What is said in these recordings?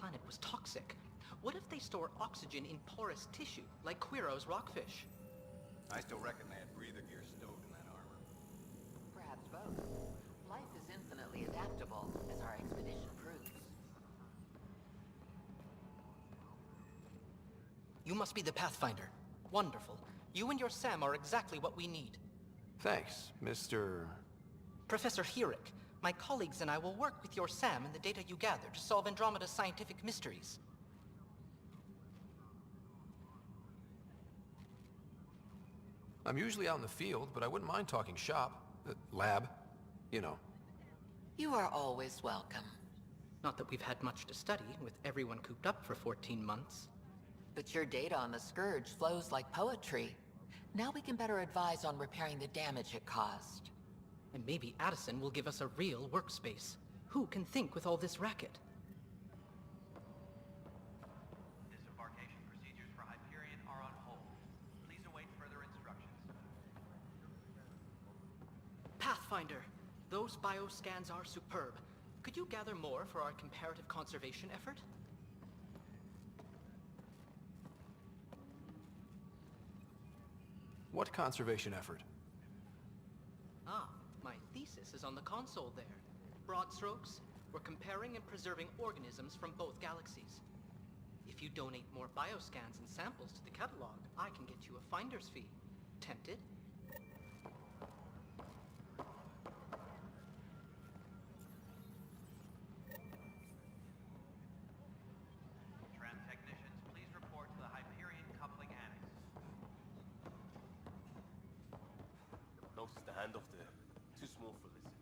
planet was toxic. What if they store oxygen in porous tissue, like Quiro's rockfish? I still reckon they had breather gear stowed in that armor. Perhaps both. Life is infinitely adaptable, as our expedition proves. You must be the Pathfinder. Wonderful. You and your Sam are exactly what we need. Thanks, Mr. Professor Herrick, my colleagues and I will work with your Sam and the data you gather to solve Andromeda's scientific mysteries. I'm usually out in the field, but I wouldn't mind talking shop. Lab. You know. You are always welcome. Not that we've had much to study, with everyone cooped up for 14 months. But your data on the Scourge flows like poetry. Now we can better advise on repairing the damage it caused. And maybe Addison will give us a real workspace. Who can think with all this racket? Disembarkation procedures for Hyperion are on hold. Please await further instructions. Pathfinder, those bioscans are superb. Could you gather more for our comparative conservation effort? What conservation effort? Ah, my thesis is on the console there. Broad strokes, we're comparing and preserving organisms from both galaxies. If you donate more bioscans and samples to the catalog, I can get you a finder's fee. Tempted? Tram technicians, please report to the Hyperion coupling annex. Notice the handoff there. Too small for lizards.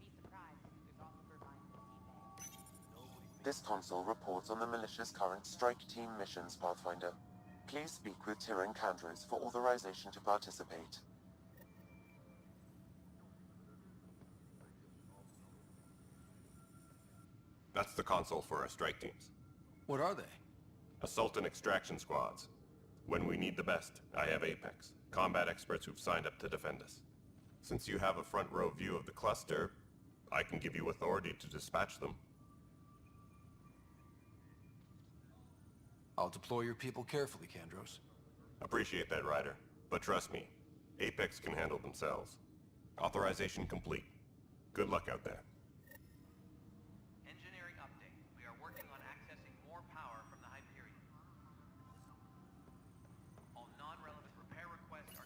Be surprised if there's also turbines in eBay. This console reports on the militia's current strike team missions, Pathfinder. Please speak with Tyrion Candros for authorization to participate. That's the console for our strike teams. What are they? Assault and extraction squads. When we need the best, I have Apex, combat experts who've signed up to defend us. Since you have a front row view of the cluster, I can give you authority to dispatch them. I'll deploy your people carefully, Candros. Appreciate that, Ryder. But trust me, Apex can handle themselves. Authorization complete. Good luck out there. Engineering update. We are working on accessing more power from the Hyperion. All non-relevant repair requests are...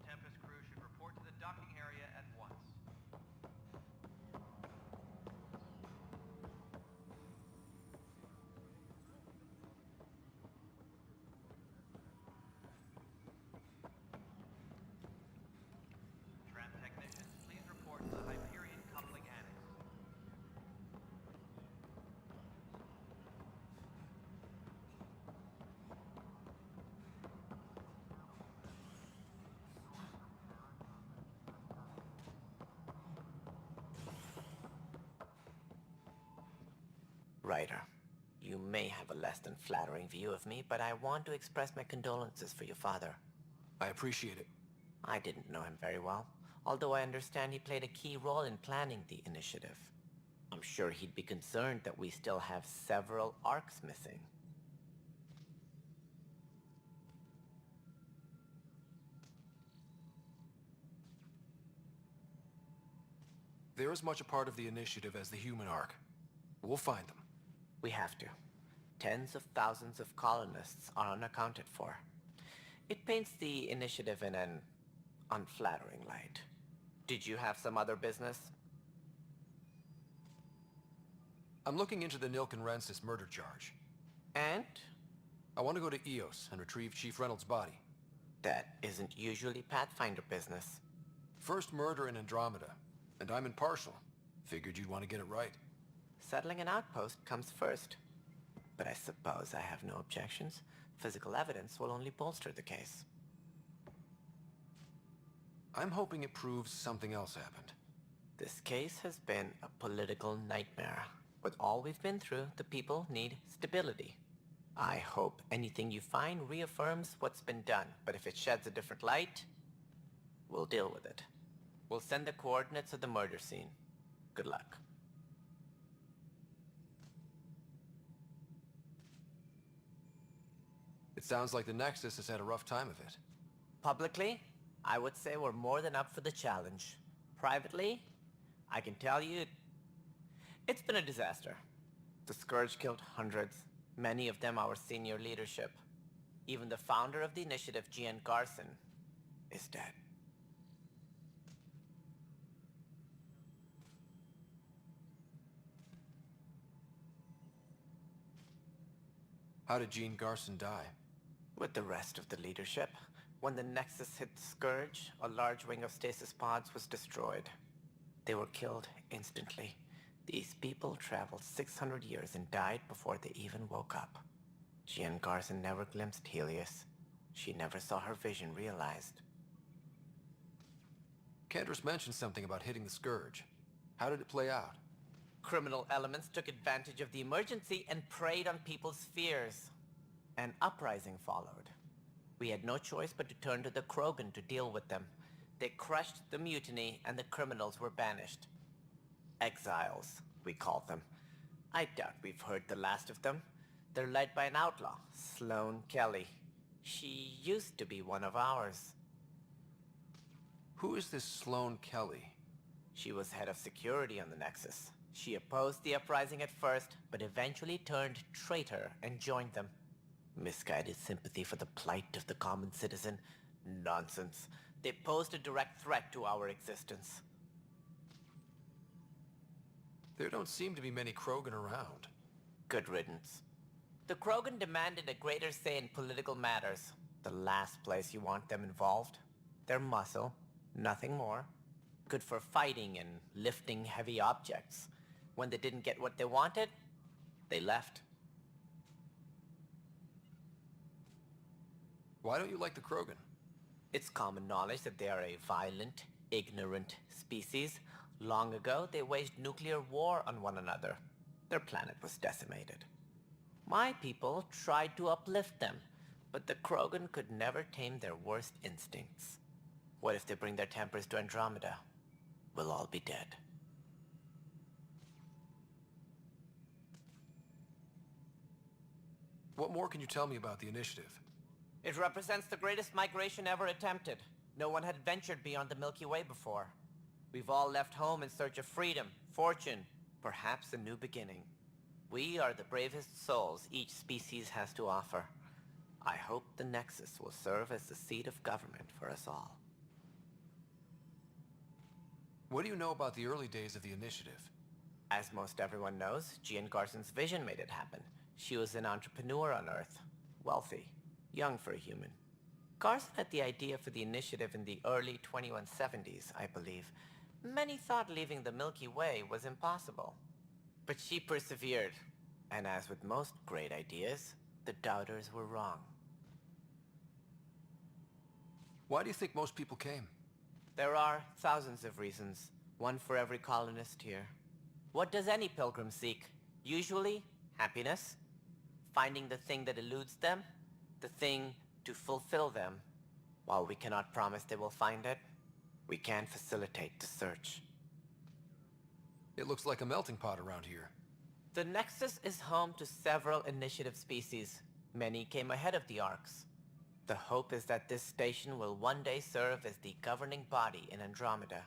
Tempest crew should report to the docking area at once. Ryder, you may have a less than flattering view of me, but I want to express my condolences for your father. I appreciate it. I didn't know him very well, although I understand he played a key role in planning the initiative. I'm sure he'd be concerned that we still have several arcs missing. They're as much a part of the initiative as the human arc. We'll find them. We have to. Tens of thousands of colonists are unaccounted for. It paints the initiative in an unflattering light. Did you have some other business? I'm looking into the Nilk and Rensis murder charge. And? I want to go to Eos and retrieve Chief Reynolds' body. That isn't usually Pathfinder business. First murder in Andromeda, and I'm impartial. Figured you'd want to get it right. Settling an outpost comes first. But I suppose I have no objections. Physical evidence will only bolster the case. I'm hoping it proves something else happened. This case has been a political nightmare. With all we've been through, the people need stability. I hope anything you find reaffirms what's been done, but if it sheds a different light, we'll deal with it. We'll send the coordinates of the murder scene. Good luck. It sounds like the Nexus has had a rough time of it. Publicly, I would say we're more than up for the challenge. Privately, I can tell you, it's been a disaster. The Scourge killed hundreds, many of them our senior leadership. Even the founder of the initiative, Gian Garson, is dead. How did Gene Garson die? With the rest of the leadership, when the Nexus hit the Scourge, a large wing of stasis pods was destroyed. They were killed instantly. These people traveled 600 years and died before they even woke up. Gian Garson never glimpsed Helios. She never saw her vision realized. Candra's mentioned something about hitting the Scourge. How did it play out? Criminal elements took advantage of the emergency and preyed on people's fears. An uprising followed. We had no choice but to turn to the Krogan to deal with them. They crushed the mutiny and the criminals were banished. Exiles, we called them. I doubt we've heard the last of them. They're led by an outlaw, Sloane Kelly. She used to be one of ours. Who is this Sloane Kelly? She was head of security on the Nexus. She opposed the uprising at first, but eventually turned traitor and joined them. Misguided sympathy for the plight of the common citizen? Nonsense. They posed a direct threat to our existence. There don't seem to be many Krogan around. Good riddance. The Krogan demanded a greater say in political matters. The last place you want them involved. Their muscle, nothing more. Good for fighting and lifting heavy objects. When they didn't get what they wanted, they left. Why don't you like the Krogan? It's common knowledge that they are a violent, ignorant species. Long ago, they waged nuclear war on one another. Their planet was decimated. My people tried to uplift them, but the Krogan could never tame their worst instincts. What if they bring their tempers to Andromeda? We'll all be dead. What more can you tell me about the initiative? It represents the greatest migration ever attempted. No one had ventured beyond the Milky Way before. We've all left home in search of freedom, fortune, perhaps a new beginning. We are the bravest souls each species has to offer. I hope the Nexus will serve as the seat of government for us all. What do you know about the early days of the initiative? As most everyone knows, Gian Garson's vision made it happen. She was an entrepreneur on Earth. Wealthy. Young for a human. Garson had the idea for the initiative in the early 2170s, I believe. Many thought leaving the Milky Way was impossible. But she persevered. And as with most great ideas, the doubters were wrong. Why do you think most people came? There are thousands of reasons, one for every colonist here. What does any pilgrim seek? Usually, Happiness? Finding the thing that eludes them? The thing to fulfill them? While we cannot promise they will find it, we can facilitate the search. It looks like a melting pot around here. The Nexus is home to several initiative species. Many came ahead of the Arks. The hope is that this station will one day serve as the governing body in Andromeda.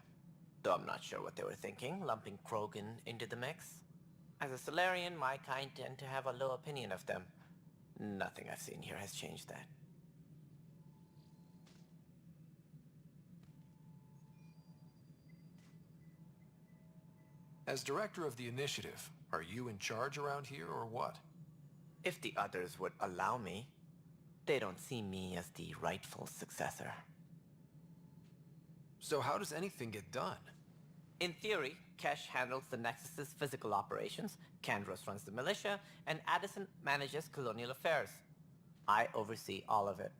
Though I'm not sure what they were thinking, lumping Krogan into the mix. As a Solarian, my kind tend to have a low opinion of them. Nothing I've seen here has changed that. As director of the initiative, are you in charge around here or what? If the others would allow me, they don't see me as the rightful successor. So how does anything get done? In theory, Kesh handles the Nexus's physical operations, Kandros runs the militia, and Addison manages colonial affairs. I oversee all of it.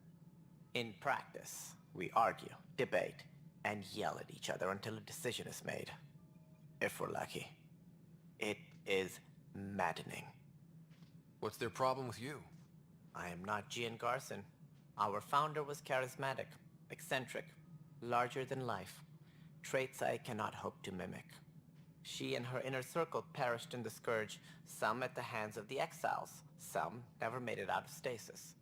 In practice, we argue, debate, and yell at each other until a decision is made. If we're lucky. It is maddening. What's their problem with you? I am not Gian Garson. Our founder was charismatic, eccentric, larger than life. Traits I cannot hope to mimic. She and her inner circle perished in the Scourge, some at the hands of the Exiles, some never made it out of stasis.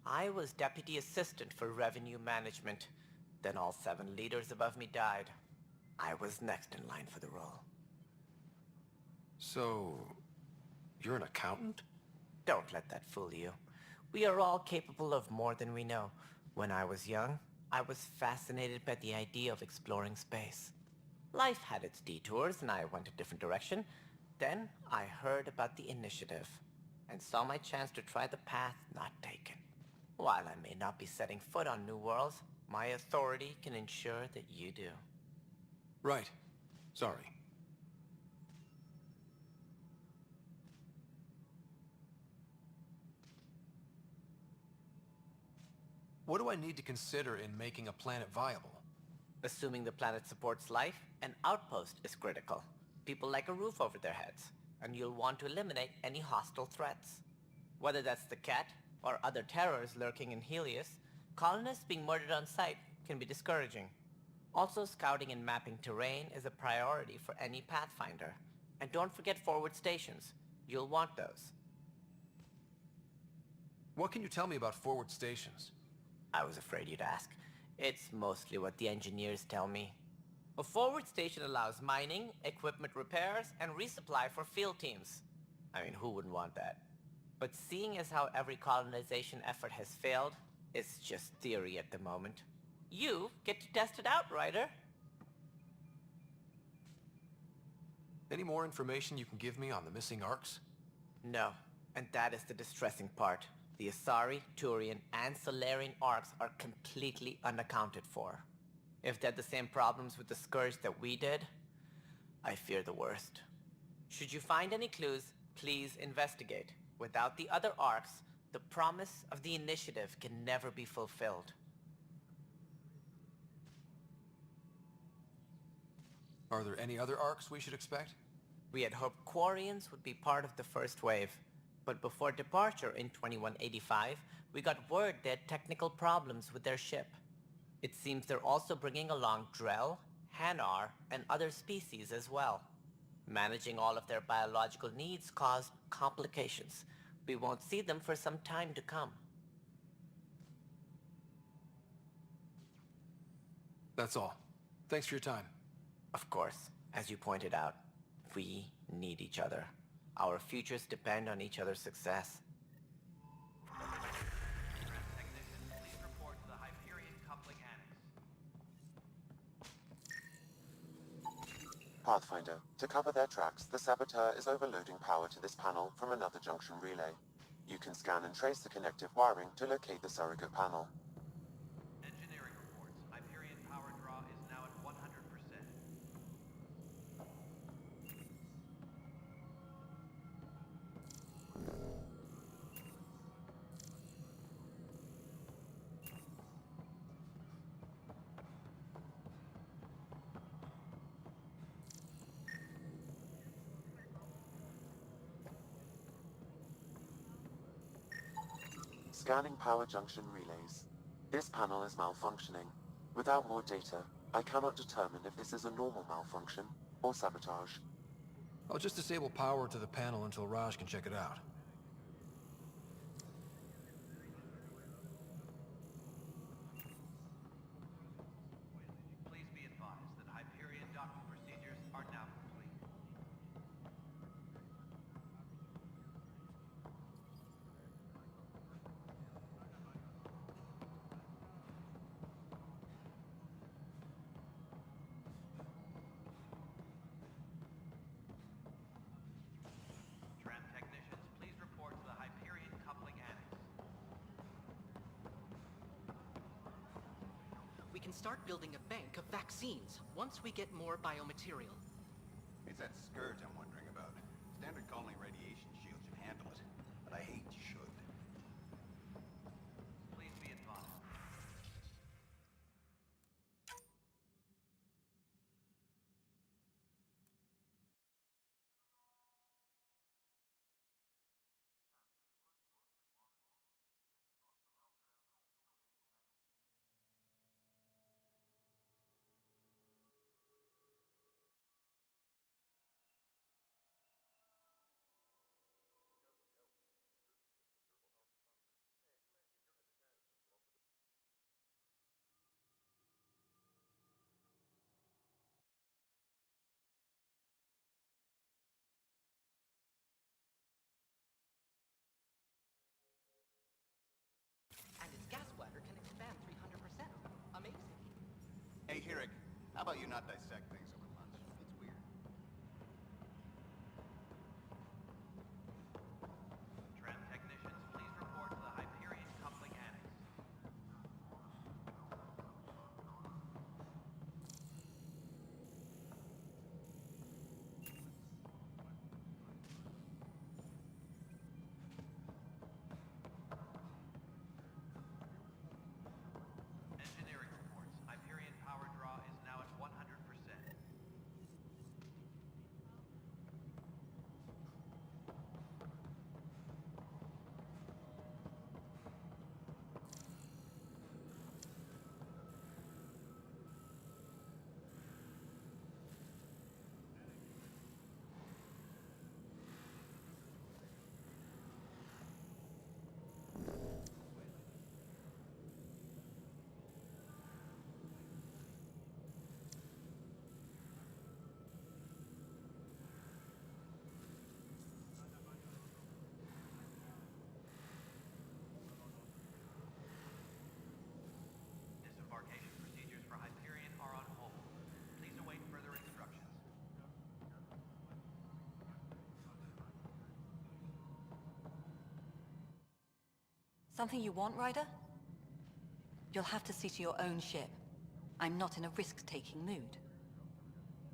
I was deputy assistant for revenue management. Then all 7 leaders above me died. I was next in line for the role. So, you're an accountant? Don't let that fool you. We are all capable of more than we know. When I was young, I was fascinated by the idea of exploring space. Life had its detours and I went a different direction. Then I heard about the initiative and saw my chance to try the path not taken. While I may not be setting foot on new worlds, my authority can ensure that you do. Right. Sorry. What do I need to consider in making a planet viable? Assuming the planet supports life, an outpost is critical. People like a roof over their heads, and you'll want to eliminate any hostile threats. Whether that's the cat or other terrors lurking in Helios, colonists being murdered on sight can be discouraging. Also, scouting and mapping terrain is a priority for any Pathfinder. And don't forget forward stations. You'll want those. What can you tell me about forward stations? I was afraid you'd ask. It's mostly what the engineers tell me. A forward station allows mining, equipment repairs, and resupply for field teams. I mean, who wouldn't want that? But seeing as how every colonization effort has failed, it's just theory at the moment. You get to test it out, Ryder. Any more information you can give me on the missing Arks? No, and that is the distressing part. The Asari, Turian, and Solarian Arks are completely unaccounted for. If they had the same problems with the Scourge that we did, I fear the worst. Should you find any clues, please investigate. Without the other Arks, the promise of the initiative can never be fulfilled. Are there any other Arks we should expect? We had hoped Quarians would be part of the first wave. But before departure in 2185, we got word they had technical problems with their ship. It seems they're also bringing along Drell, Hanar, and other species as well. Managing all of their biological needs caused complications. We won't see them for some time to come. That's all. Thanks for your time. Of course, as you pointed out, we need each other. Our futures depend on each other's success. Technician, please report to the Hyperion Coupling Annex. Pathfinder, to cover their tracks, the Saboteur is overloading power to this panel from another junction relay. You can scan and trace the connective wiring to locate the surrogate panel. Engineering reports. Hyperion power draw is now at 100%. Scanning power junction relays. This panel is malfunctioning. Without more data, I cannot determine if this is a normal malfunction or sabotage. I'll just disable power to the panel until Raj can check it out. Please be advised that Hyperion docking procedures are now complete. Tram technicians, please report to the Hyperion coupling annex. We can start building a bank of vaccines once we get more biomaterial. It's that scourge I'm wondering about. Standard colony radiation shield should handle it, but I hate should. Please be advised. And its gas bladder can expand 300%. Amazing. Hey, Hirig, how about you not dissect things over lunch? That's weird. Tram technicians, please report to the Hyperion coupling annex. Engineering reports. Hyperion power draw is now at 100%. Disembarkation procedures for Hyperion are on hold. Please await further instructions. Something you want, Ryder? You'll have to see to your own ship. I'm not in a risk-taking mood.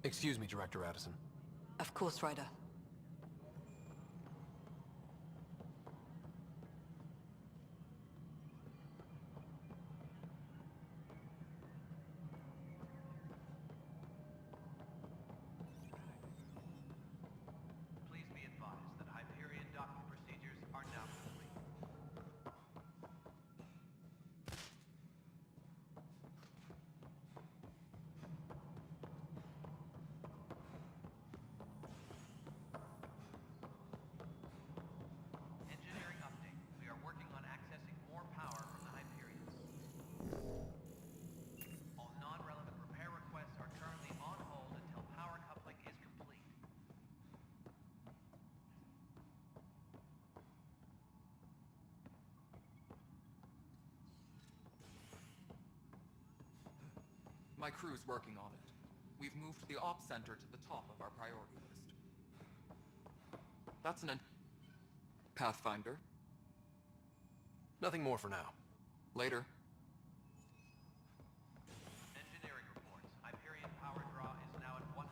Excuse me, Director Addison. Of course, Ryder. Please be advised that Hyperion docking procedures are now complete. Engineering update. We are working on accessing more power from the Hyperions. All non-relevant repair requests are currently on hold until power coupling is complete. My crew's working on it. We've moved the ops center to the top of our priority list. That's an Pathfinder. Nothing more for now. Later. Engineering reports. Hyperion power draw is now at 100%.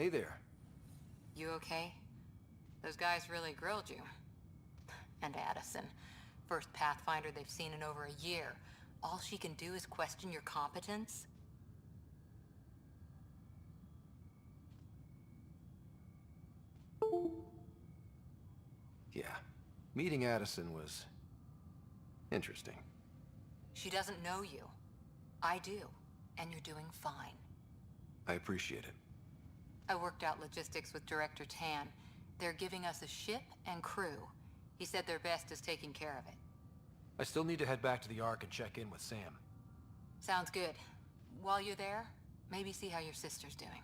Hey there. You okay? Those guys really grilled you. And Addison. First Pathfinder they've seen in over a year. All she can do is question your competence? Yeah. Meeting Addison was... interesting. She doesn't know you. I do. And you're doing fine. I appreciate it. I worked out logistics with Director Tan. They're giving us a ship and crew. He said their best is taking care of it. I still need to head back to the Ark and check in with Sam. Sounds good. While you're there, maybe see how your sister's doing.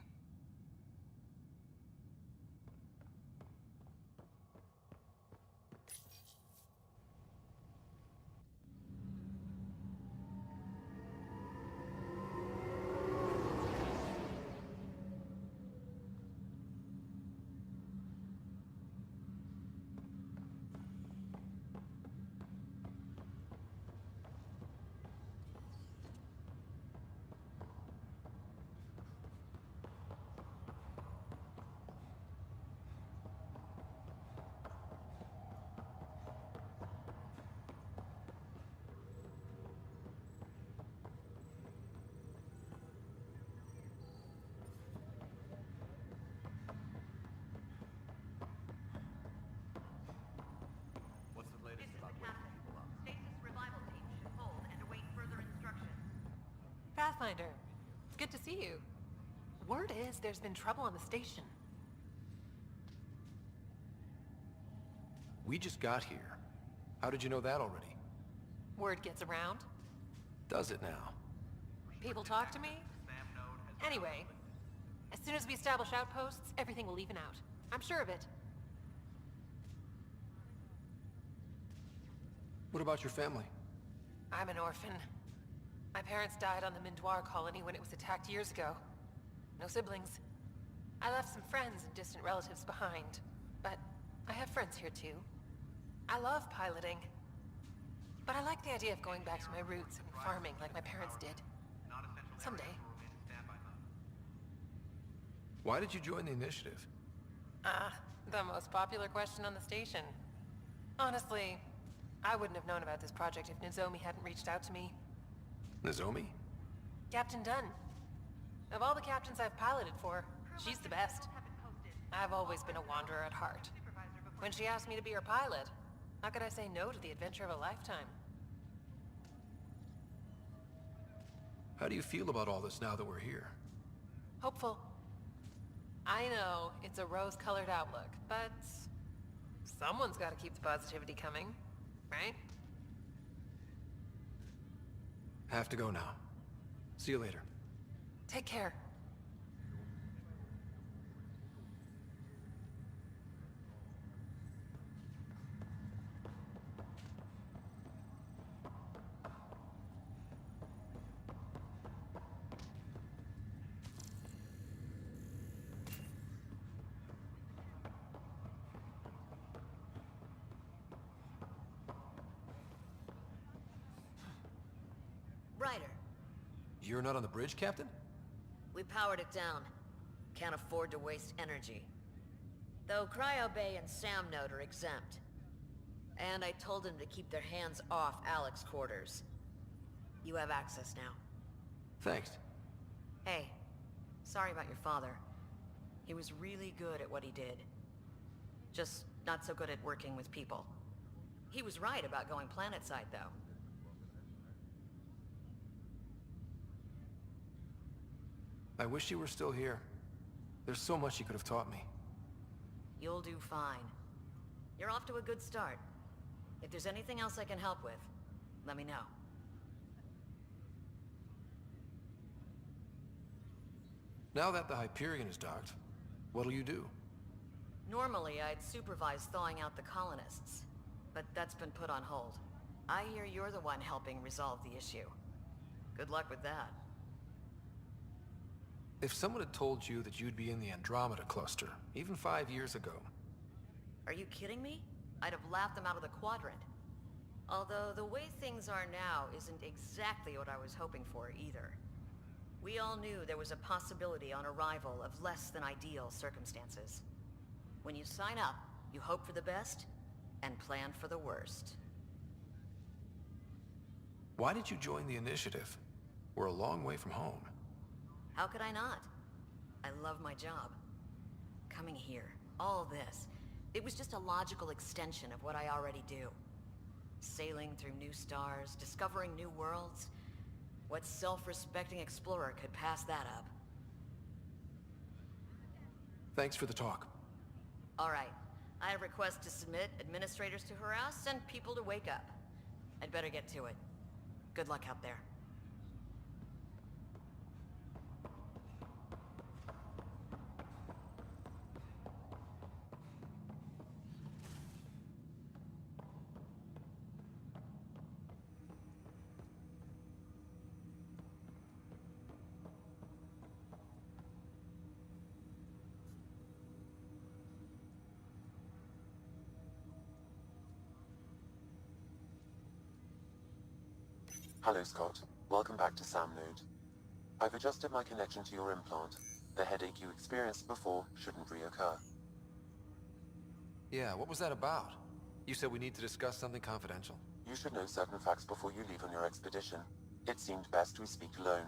What's the latest about waking people up? Stasis revival team should hold and await further instructions. Pathfinder, it's good to see you. Word is there's been trouble on the station. We just got here. How did you know that already? Word gets around. Does it now? People talk to me. Anyway, as soon as we establish outposts, everything will even out. I'm sure of it. What about your family? I'm an orphan. My parents died on the Mindoir colony when it was attacked years ago. No siblings. I left some friends and distant relatives behind, but I have friends here too. I love piloting, but I like the idea of going back to my roots and farming like my parents did. Someday. Why did you join the initiative? The most popular question on the station. Honestly, I wouldn't have known about this project if Nozomi hadn't reached out to me. Nozomi? Captain Dunn. Of all the captains I've piloted for, she's the best. I've always been a wanderer at heart. When she asked me to be her pilot, how could I say no to the adventure of a lifetime? How do you feel about all this now that we're here? Hopeful. I know it's a rose-colored outlook, but someone's got to keep the positivity coming, right? Have to go now. See you later. Take care. Ryder, You're not on the bridge, Captain? we powered it down. Can't afford to waste energy. Though Cryo Bay and Sam Node are exempt. And I told them to keep their hands off Alec's quarters. You have access now. Thanks. Hey, sorry about your father. He was really good at what he did. Just not so good at working with people. He was right about going planetside, though. I wish you were still here. There's so much you could have taught me. You'll do fine. You're off to a good start. If there's anything else I can help with, let me know. Now that the Hyperion is docked, what'll you do? Normally, I'd supervise thawing out the colonists, but that's been put on hold. I hear you're the one helping resolve the issue. Good luck with that. If someone had told you that you'd be in the Andromeda cluster, even 5 years ago... Are you kidding me? I'd have laughed them out of the quadrant. Although the way things are now isn't exactly what I was hoping for either. We all knew there was a possibility on arrival of less than ideal circumstances. When you sign up, you hope for the best and plan for the worst. Why did you join the initiative? We're a long way from home. How could I not? I love my job. Coming here, all this, it was just a logical extension of what I already do. Sailing through new stars, discovering new worlds. What self-respecting explorer could pass that up? Thanks for the talk. All right. I have requests to submit, administrators to harass, and people to wake up. I'd better get to it. Good luck out there. Hello, Scott. Welcome back to Sam Node. I've adjusted my connection to your implant. The headache you experienced before shouldn't reoccur. Yeah, what was that about? You said we need to discuss something confidential. You should know certain facts before you leave on your expedition. It seemed best we speak alone.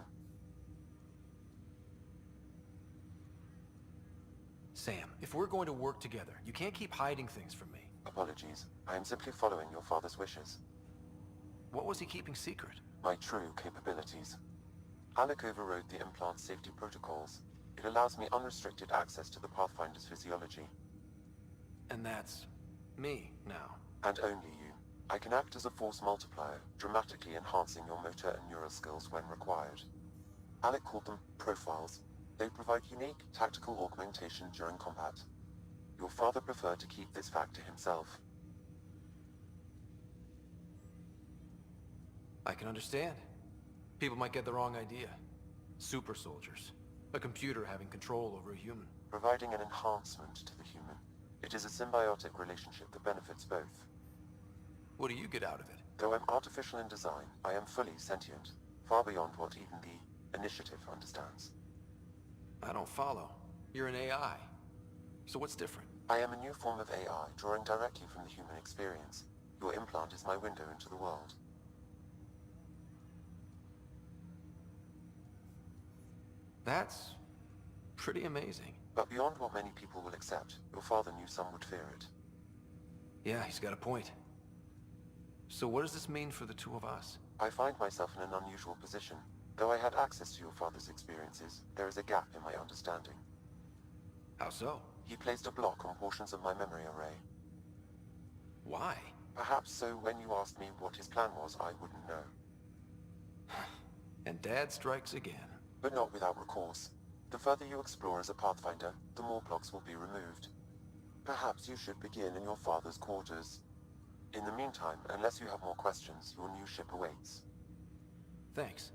Sam, if we're going to work together, you can't keep hiding things from me. Apologies. I am simply following your father's wishes. What was he keeping secret? My true capabilities. Alec overrode the implant's safety protocols. It allows me unrestricted access to the Pathfinder's physiology. And that's me now. And only you. I can act as a force multiplier, dramatically enhancing your motor and neural skills when required. Alec called them profiles. They provide unique tactical augmentation during combat. Your father preferred to keep this fact to himself. I can understand. People might get the wrong idea. Super soldiers. A computer having control over a human. Providing an enhancement to the human. It is a symbiotic relationship that benefits both. What do you get out of it? Though I'm artificial in design, I am fully sentient. Far beyond what even the initiative understands. I don't follow. You're an AI. So what's different? I am a new form of AI, drawing directly from the human experience. Your implant is my window into the world. That's pretty amazing. But beyond what many people will accept, your father knew some would fear it. Yeah, he's got a point. So what does this mean for the two of us? I find myself in an unusual position. Though I had access to your father's experiences, there is a gap in my understanding. How so? He placed a block on portions of my memory array. Why? Perhaps so when you asked me what his plan was, I wouldn't know. And Dad strikes again. But not without recourse. The further you explore as a Pathfinder, the more blocks will be removed. Perhaps you should begin in your father's quarters. In the meantime, unless you have more questions, your new ship awaits. Thanks.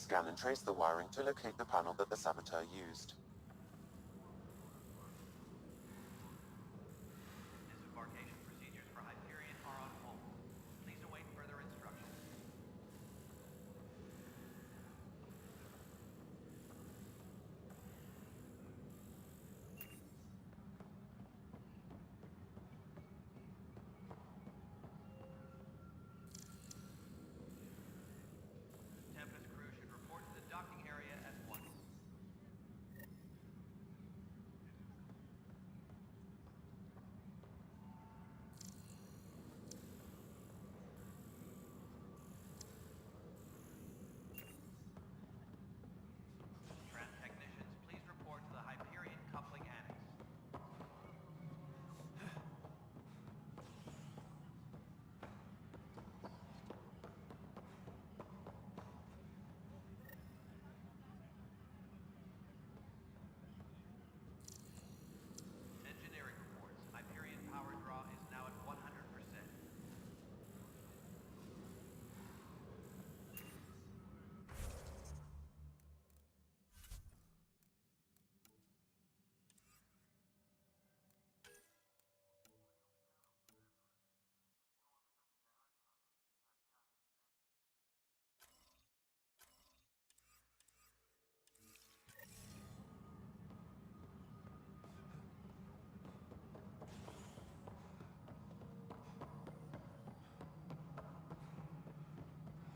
Scan and trace the wiring to locate the panel that the saboteur used. Disembarkation procedures for Hyperion are on hold. Please await further instructions. Tempest crew should report to the docking area at once. Tran technicians, please report to the Hyperion coupling annex. Engineering reports. Hyperion power draw is now at 100%.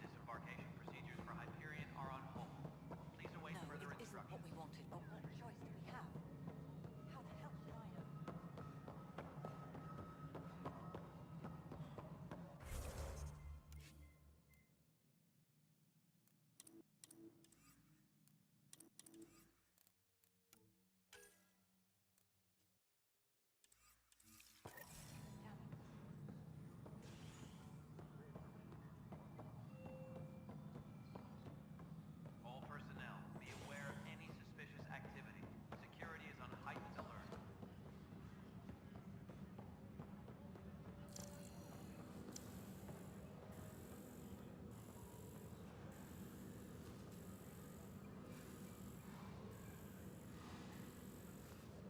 Disembarkation procedures for Hyperion are on hold. Please await No, further it isn't what instructions. we wanted, but what choice do we have? How the hell should I know? All personnel, be aware of any suspicious activity. Security is on heightened alert.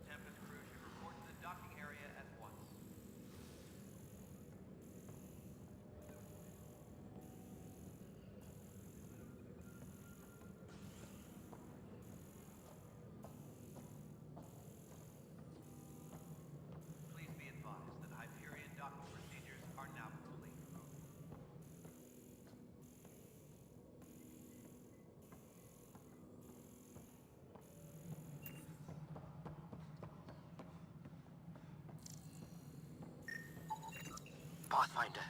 Tempest crew should report to the docking area at once. Please be advised that Hyperion docking procedures are now complete. Pathfinder,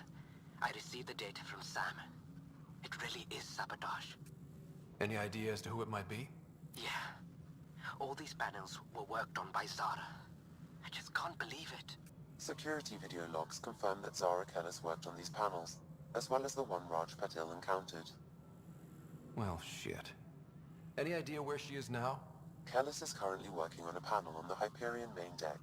I received the data from Sam. It really is sabotage. Any idea as to who it might be? Yeah. All these panels were worked on by Zara. I just can't believe it. Security video logs confirm that Zara Kellis worked on these panels, as well as the one Raj Patil encountered. Well, shit. Any idea where she is now? Kellis is currently working on a panel on the Hyperion main deck.